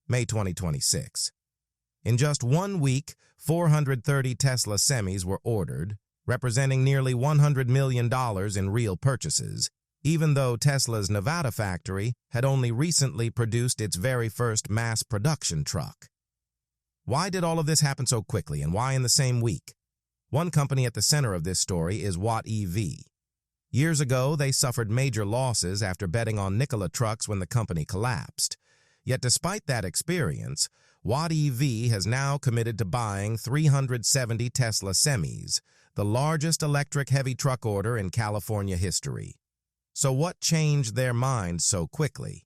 May 2026. In just 1 week, 430 Tesla semis were ordered, representing nearly $100 million in real purchases, even though Tesla's Nevada factory had only recently produced its very first mass production truck. Why did all of this happen so quickly, and why in the same week? One company at the center of this story is Watt EV. Years ago, they suffered major losses after betting on Nikola trucks when the company collapsed. Yet despite that experience, Watt EV has now committed to buying 370 Tesla semis, the largest electric heavy truck order in California history. So what changed their minds so quickly?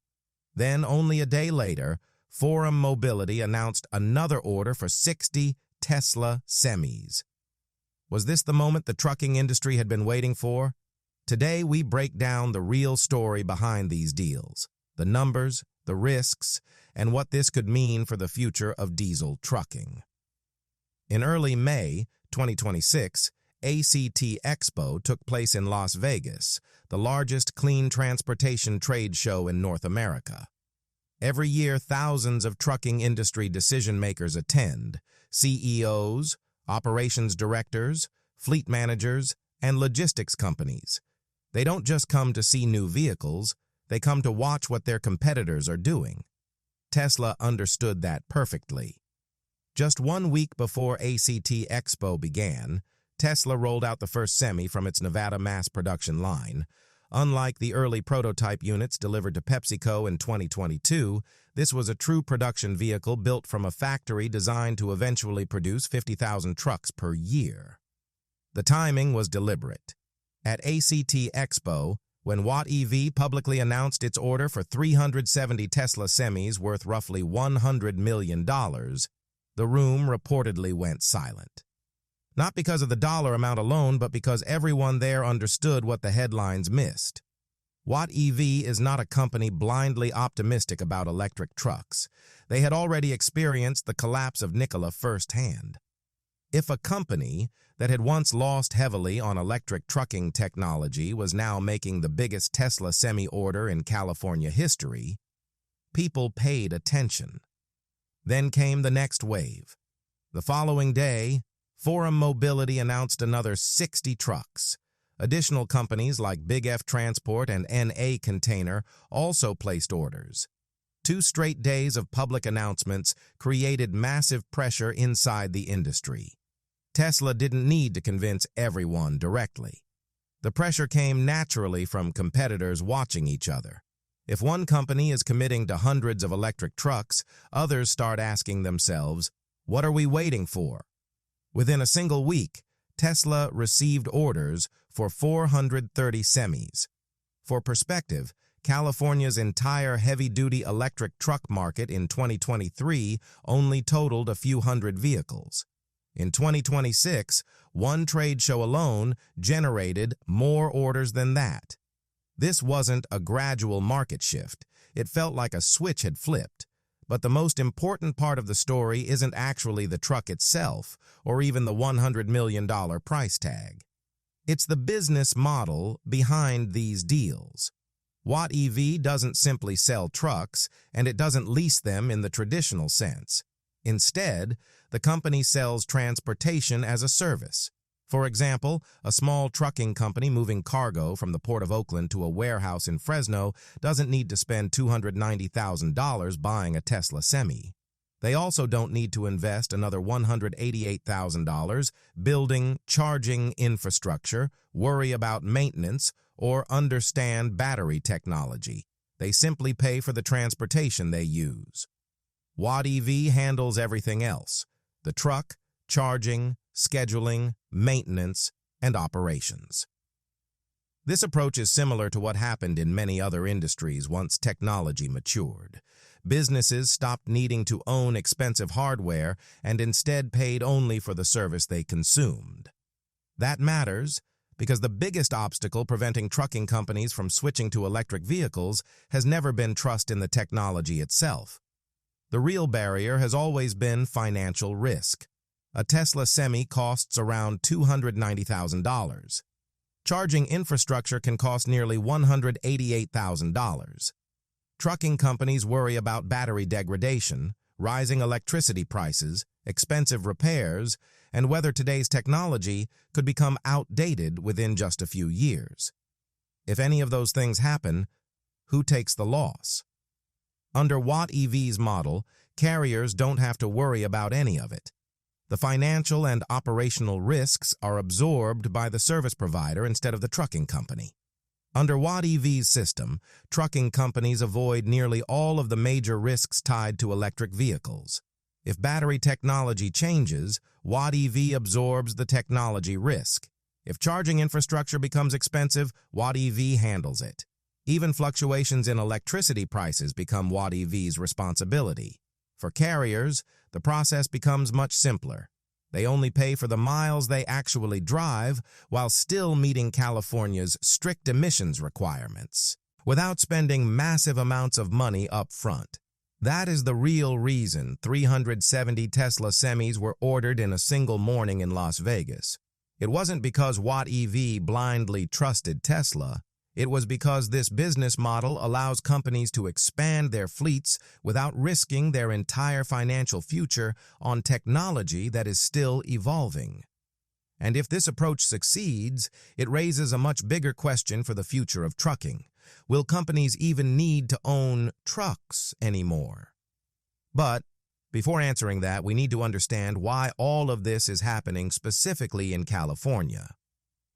Then, only a day later, 100M Mobility announced another order for 60 Tesla semis. Was this the moment the trucking industry had been waiting for? Today, we break down the real story behind these deals, the numbers, the risks, and what this could mean for the future of diesel trucking. In early May 2026, ACT Expo took place in Las Vegas, the largest clean transportation trade show in North America. Every year, thousands of trucking industry decision-makers attend: CEOs, operations directors, fleet managers, and logistics companies. They don't just come to see new vehicles, they come to watch what their competitors are doing. Tesla understood that perfectly. Just 1 week before ACT Expo began, Tesla rolled out the first semi from its Nevada mass production line. Unlike the early prototype units delivered to PepsiCo in 2022, this was a true production vehicle built from a factory designed to eventually produce 50,000 trucks per year. The timing was deliberate. At ACT Expo, when Watt EV publicly announced its order for 370 Tesla semis worth roughly $100 million, the room reportedly went silent. Not because of the dollar amount alone, but because everyone there understood what the headlines missed. Watt EV is not a company blindly optimistic about electric trucks. They had already experienced the collapse of Nikola firsthand. If a company that had once lost heavily on electric trucking technology was now making the biggest Tesla semi order in California history, people paid attention. Then came the next wave. The following day, 100M Mobility announced another 60 trucks. Additional companies like Big F Transport and NA Container also placed orders. 2 straight days of public announcements created massive pressure inside the industry. Tesla didn't need to convince everyone directly. The pressure came naturally from competitors watching each other. If one company is committing to hundreds of electric trucks, others start asking themselves, what are we waiting for? Within a single week, Tesla received orders for 430 semis. For perspective, California's entire heavy-duty electric truck market in 2023 only totaled a few hundred vehicles. In 2026, one trade show alone generated more orders than that. This wasn't a gradual market shift. It felt like a switch had flipped. But the most important part of the story isn't actually the truck itself, or even the $100 million price tag. It's the business model behind these deals. Watt EV doesn't simply sell trucks, and it doesn't lease them in the traditional sense. Instead, the company sells transportation as a service. For example, a small trucking company moving cargo from the Port of Oakland to a warehouse in Fresno doesn't need to spend $290,000 buying a Tesla semi. They also don't need to invest another $188,000 building charging infrastructure, worry about maintenance, or understand battery technology. They simply pay for the transportation they use. Watt EV handles everything else: the truck, charging, scheduling, maintenance, and operations. This approach is similar to what happened in many other industries once technology matured. Businesses stopped needing to own expensive hardware and instead paid only for the service they consumed. That matters because the biggest obstacle preventing trucking companies from switching to electric vehicles has never been trust in the technology itself. The real barrier has always been financial risk. A Tesla semi costs around $290,000. Charging infrastructure can cost nearly $188,000. Trucking companies worry about battery degradation, rising electricity prices, expensive repairs, and whether today's technology could become outdated within just a few years. If any of those things happen, who takes the loss? Under Watt EV's model, carriers don't have to worry about any of it. The financial and operational risks are absorbed by the service provider instead of the trucking company. Under Watt EV's system, trucking companies avoid nearly all of the major risks tied to electric vehicles. If battery technology changes, Watt EV absorbs the technology risk. If charging infrastructure becomes expensive, Watt EV handles it. Even fluctuations in electricity prices become Watt EV's responsibility. For carriers, the process becomes much simpler. They only pay for the miles they actually drive while still meeting California's strict emissions requirements, without spending massive amounts of money up front. That is the real reason 370 Tesla semis were ordered in a single morning in Las Vegas. It wasn't because Watt EV blindly trusted Tesla. It was because this business model allows companies to expand their fleets without risking their entire financial future on technology that is still evolving. And if this approach succeeds, it raises a much bigger question for the future of trucking. Will companies even need to own trucks anymore? But before answering that, we need to understand why all of this is happening specifically in California.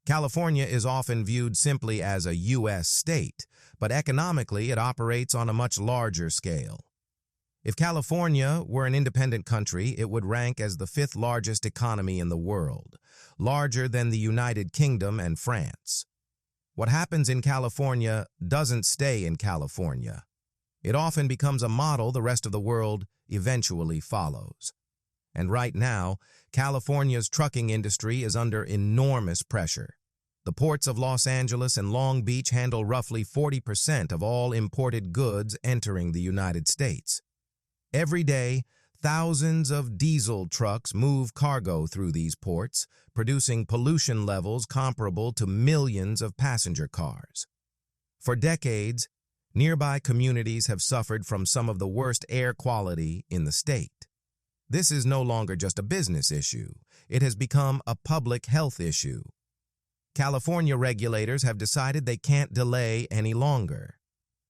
California is often viewed simply as a U.S. state, but economically it operates on a much larger scale. If California were an independent country, it would rank as the fifth largest economy in the world, larger than the United Kingdom and France. What happens in California doesn't stay in California. It often becomes a model the rest of the world eventually follows. And right now, California's trucking industry is under enormous pressure. The ports of Los Angeles and Long Beach handle roughly 40% of all imported goods entering the United States. Every day, thousands of diesel trucks move cargo through these ports, producing pollution levels comparable to millions of passenger cars. For decades, nearby communities have suffered from some of the worst air quality in the state. This is no longer just a business issue. It has become a public health issue. California regulators have decided they can't delay any longer.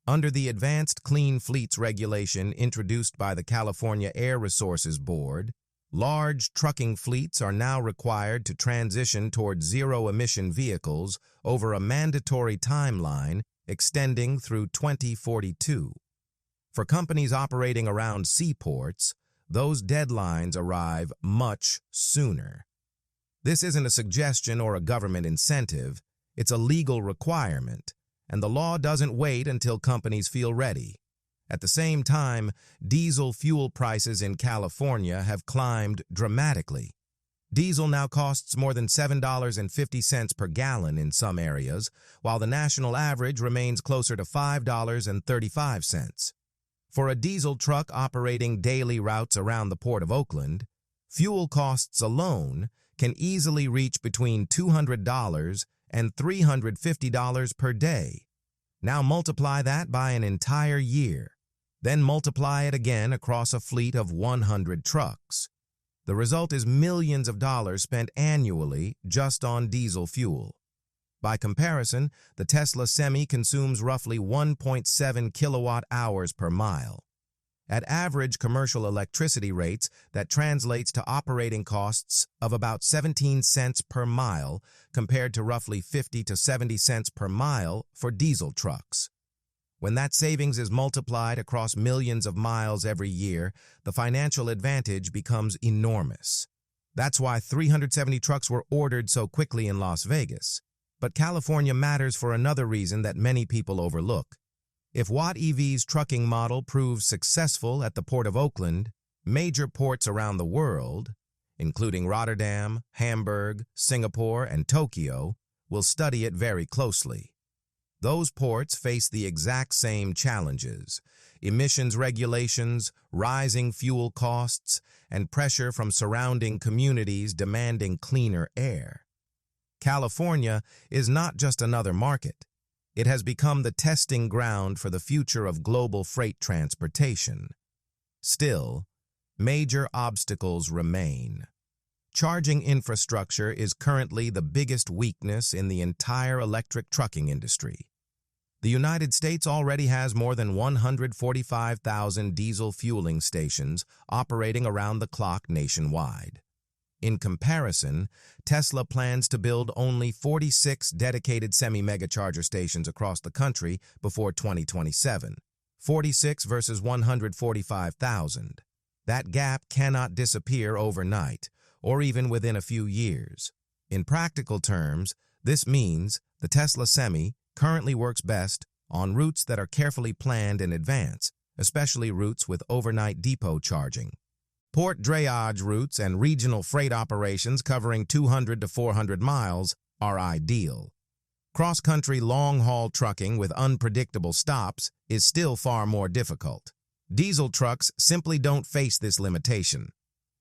Under the Advanced Clean Fleets regulation introduced by the California Air Resources Board, large trucking fleets are now required to transition toward zero-emission vehicles over a mandatory timeline extending through 2042. For companies operating around seaports, those deadlines arrive much sooner. This isn't a suggestion or a government incentive, it's a legal requirement, and the law doesn't wait until companies feel ready. At the same time, diesel fuel prices in California have climbed dramatically. Diesel now costs more than $7.50 per gallon in some areas, while the national average remains closer to $5.35. For a diesel truck operating daily routes around the Port of Oakland, fuel costs alone can easily reach between $200 and $350 per day. Now multiply that by an entire year. Then multiply it again across a fleet of 100 trucks. The result is millions of dollars spent annually just on diesel fuel. By comparison, the Tesla Semi consumes roughly 1.7 kilowatt-hours per mile. At average commercial electricity rates, that translates to operating costs of about 17 cents per mile compared to roughly 50 to 70 cents per mile for diesel trucks. When that savings is multiplied across millions of miles every year, the financial advantage becomes enormous. That's why 370 trucks were ordered so quickly in Las Vegas. But California matters for another reason that many people overlook. If Watt EV's trucking model proves successful at the Port of Oakland, major ports around the world, including Rotterdam, Hamburg, Singapore, and Tokyo, will study it very closely. Those ports face the exact same challenges: emissions regulations, rising fuel costs, and pressure from surrounding communities demanding cleaner air. California is not just another market. It has become the testing ground for the future of global freight transportation. Still, major obstacles remain. Charging infrastructure is currently the biggest weakness in the entire electric trucking industry. The United States already has more than 145,000 diesel fueling stations operating around the clock nationwide. In comparison, Tesla plans to build only 46 dedicated semi-megacharger stations across the country before 2027. 46 versus 145,000. That gap cannot disappear overnight, or even within a few years. In practical terms, this means the Tesla Semi currently works best on routes that are carefully planned in advance, especially routes with overnight depot charging. Port drayage routes and regional freight operations covering 200 to 400 miles are ideal. Cross-country long-haul trucking with unpredictable stops is still far more difficult. Diesel trucks simply don't face this limitation.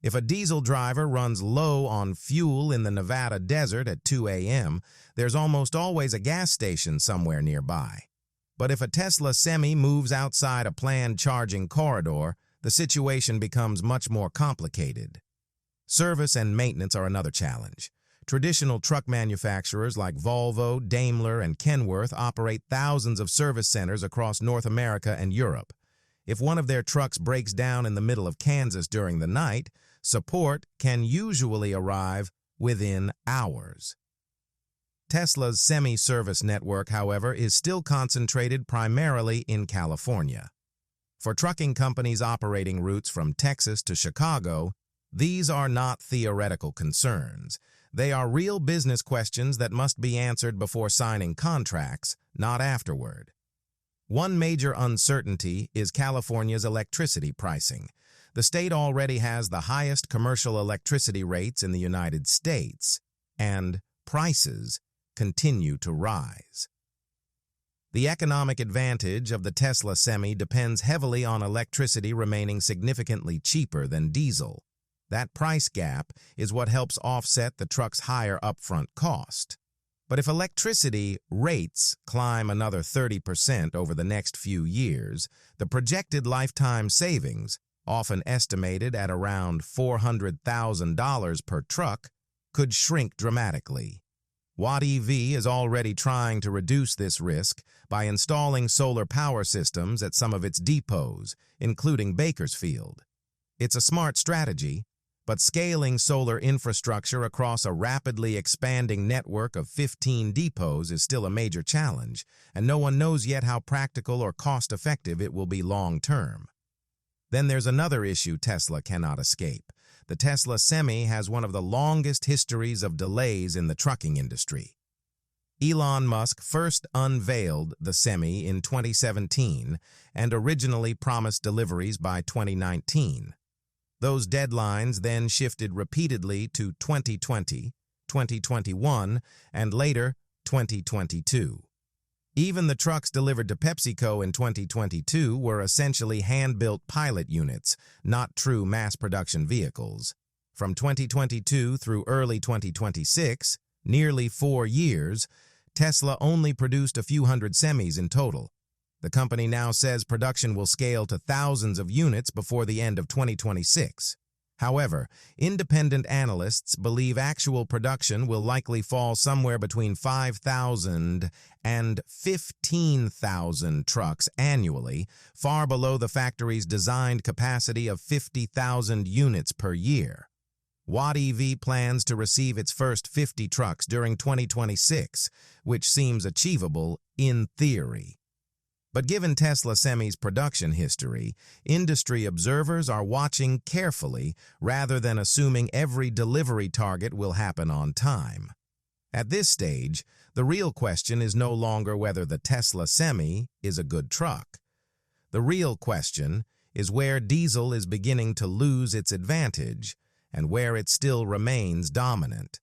If a diesel driver runs low on fuel in the Nevada desert at 2 a.m., there's almost always a gas station somewhere nearby. But if a Tesla Semi moves outside a planned charging corridor, the situation becomes much more complicated. Service and maintenance are another challenge. Traditional truck manufacturers like Volvo, Daimler, and Kenworth operate thousands of service centers across North America and Europe. If one of their trucks breaks down in the middle of Kansas during the night, support can usually arrive within hours. Tesla's semi-service network, however, is still concentrated primarily in California. For trucking companies operating routes from Texas to Chicago, these are not theoretical concerns. They are real business questions that must be answered before signing contracts, not afterward. One major uncertainty is California's electricity pricing. The state already has the highest commercial electricity rates in the United States, and prices continue to rise. The economic advantage of the Tesla Semi depends heavily on electricity remaining significantly cheaper than diesel. That price gap is what helps offset the truck's higher upfront cost. But if electricity rates climb another 30% over the next few years, the projected lifetime savings, often estimated at around $400,000 per truck, could shrink dramatically. Watt EV is already trying to reduce this risk by installing solar power systems at some of its depots, including Bakersfield. It's a smart strategy, but scaling solar infrastructure across a rapidly expanding network of 15 depots is still a major challenge, and no one knows yet how practical or cost-effective it will be long-term. Then there's another issue Tesla cannot escape. The Tesla Semi has one of the longest histories of delays in the trucking industry. Elon Musk first unveiled the Semi in 2017 and originally promised deliveries by 2019. Those deadlines then shifted repeatedly to 2020, 2021, and later 2022. Even the trucks delivered to PepsiCo in 2022 were essentially hand-built pilot units, not true mass-production vehicles. From 2022 through early 2026, nearly 4 years, Tesla only produced a few hundred semis in total. The company now says production will scale to thousands of units before the end of 2026. However, independent analysts believe actual production will likely fall somewhere between 5,000 and 15,000 trucks annually, far below the factory's designed capacity of 50,000 units per year. Watt EV plans to receive its first 50 trucks during 2026, which seems achievable in theory. But given Tesla Semi's production history, industry observers are watching carefully rather than assuming every delivery target will happen on time. At this stage, the real question is no longer whether the Tesla Semi is a good truck. The real question is where diesel is beginning to lose its advantage and where it still remains dominant.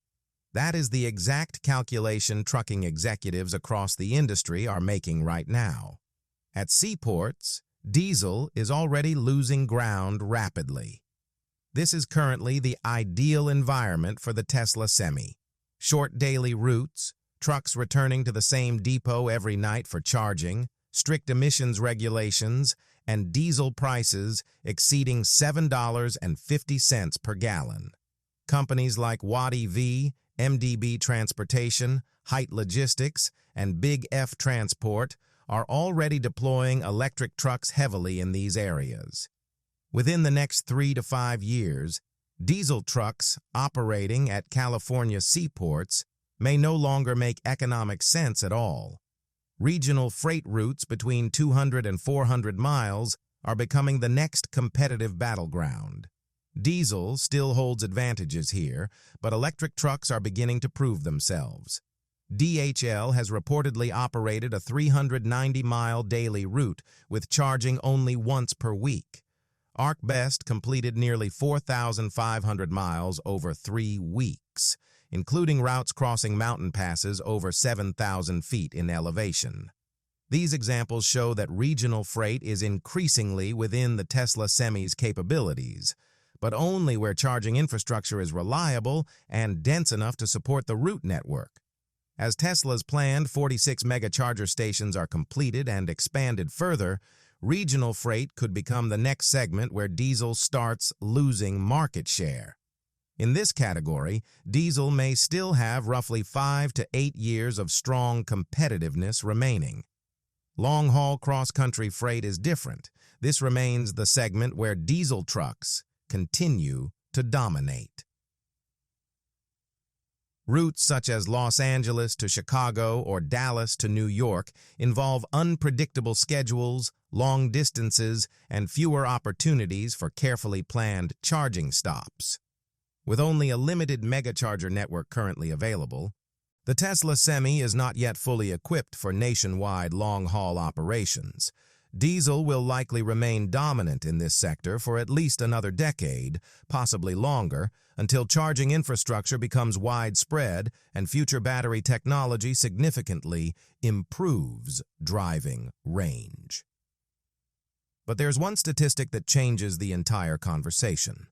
That is the exact calculation trucking executives across the industry are making right now. At seaports, diesel is already losing ground rapidly. This is currently the ideal environment for the Tesla Semi. Short daily routes, trucks returning to the same depot every night for charging, strict emissions regulations, and diesel prices exceeding $7.50 per gallon. Companies like Watt EV, MDB Transportation, Height Logistics, and Big F Transport are already deploying electric trucks heavily in these areas. Within the next 3 to 5 years, diesel trucks operating at California seaports may no longer make economic sense at all. Regional freight routes between 200 and 400 miles are becoming the next competitive battleground. Diesel still holds advantages here, but electric trucks are beginning to prove themselves. DHL has reportedly operated a 390-mile daily route with charging only once per week. ArcBest completed nearly 4,500 miles over 3 weeks, including routes crossing mountain passes over 7,000 feet in elevation. These examples show that regional freight is increasingly within the Tesla Semi's capabilities, but only where charging infrastructure is reliable and dense enough to support the route network. As Tesla's planned 46 megacharger stations are completed and expanded further, regional freight could become the next segment where diesel starts losing market share. In this category, diesel may still have roughly 5 to 8 years of strong competitiveness remaining. Long-haul cross-country freight is different. This remains the segment where diesel trucks continue to dominate. Routes such as Los Angeles to Chicago or Dallas to New York involve unpredictable schedules, long distances, and fewer opportunities for carefully planned charging stops. With only a limited megacharger network currently available, the Tesla Semi is not yet fully equipped for nationwide long-haul operations. Diesel will likely remain dominant in this sector for at least another decade, possibly longer, until charging infrastructure becomes widespread and future battery technology significantly improves driving range. But there's one statistic that changes the entire conversation.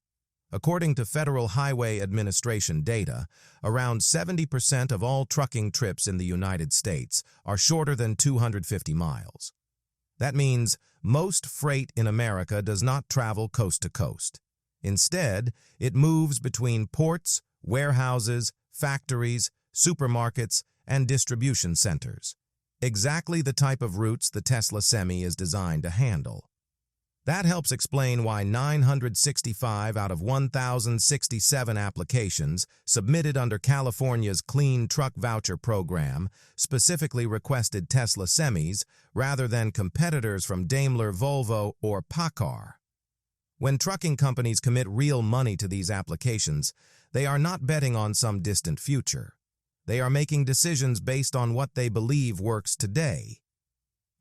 According to Federal Highway Administration data, around 70% of all trucking trips in the United States are shorter than 250 miles. That means most freight in America does not travel coast to coast. Instead, it moves between ports, warehouses, factories, supermarkets, and distribution centers. Exactly the type of routes the Tesla Semi is designed to handle. That helps explain why 965 out of 1,067 applications submitted under California's Clean Truck Voucher program specifically requested Tesla Semis rather than competitors from Daimler, Volvo, or PACCAR. When trucking companies commit real money to these applications, they are not betting on some distant future. They are making decisions based on what they believe works today.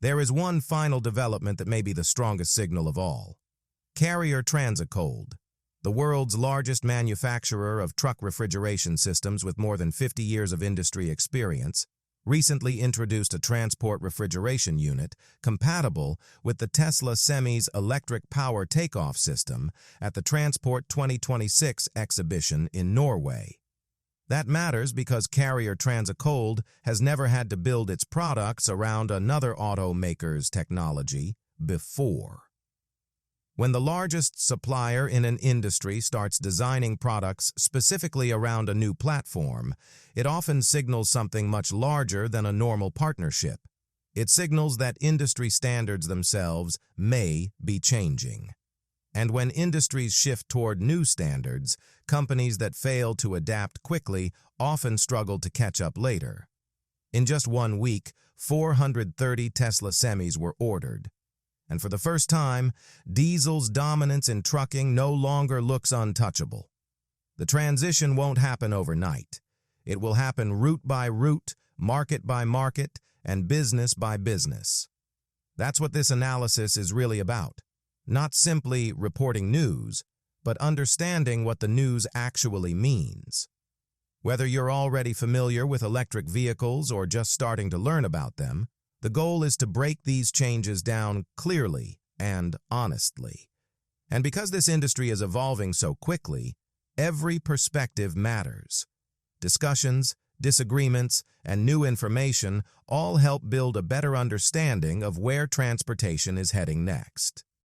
There is one final development that may be the strongest signal of all. Carrier Transicold, the world's largest manufacturer of truck refrigeration systems with more than 50 years of industry experience, recently introduced a transport refrigeration unit compatible with the Tesla Semi's electric power takeoff system at the Transport 2026 exhibition in Norway. That matters because Carrier Transicold has never had to build its products around another automaker's technology before. When the largest supplier in an industry starts designing products specifically around a new platform, it often signals something much larger than a normal partnership. It signals that industry standards themselves may be changing. And when industries shift toward new standards, companies that fail to adapt quickly often struggle to catch up later. In just 1 week, 430 Tesla Semis were ordered. And for the first time, diesel's dominance in trucking no longer looks untouchable. The transition won't happen overnight. It will happen route by route, market by market, and business by business. That's what this analysis is really about. Not simply reporting news, but understanding what the news actually means. Whether you're already familiar with electric vehicles or just starting to learn about them, the goal is to break these changes down clearly and honestly. And because this industry is evolving so quickly, every perspective matters. Discussions, disagreements, and new information all help build a better understanding of where transportation is heading next.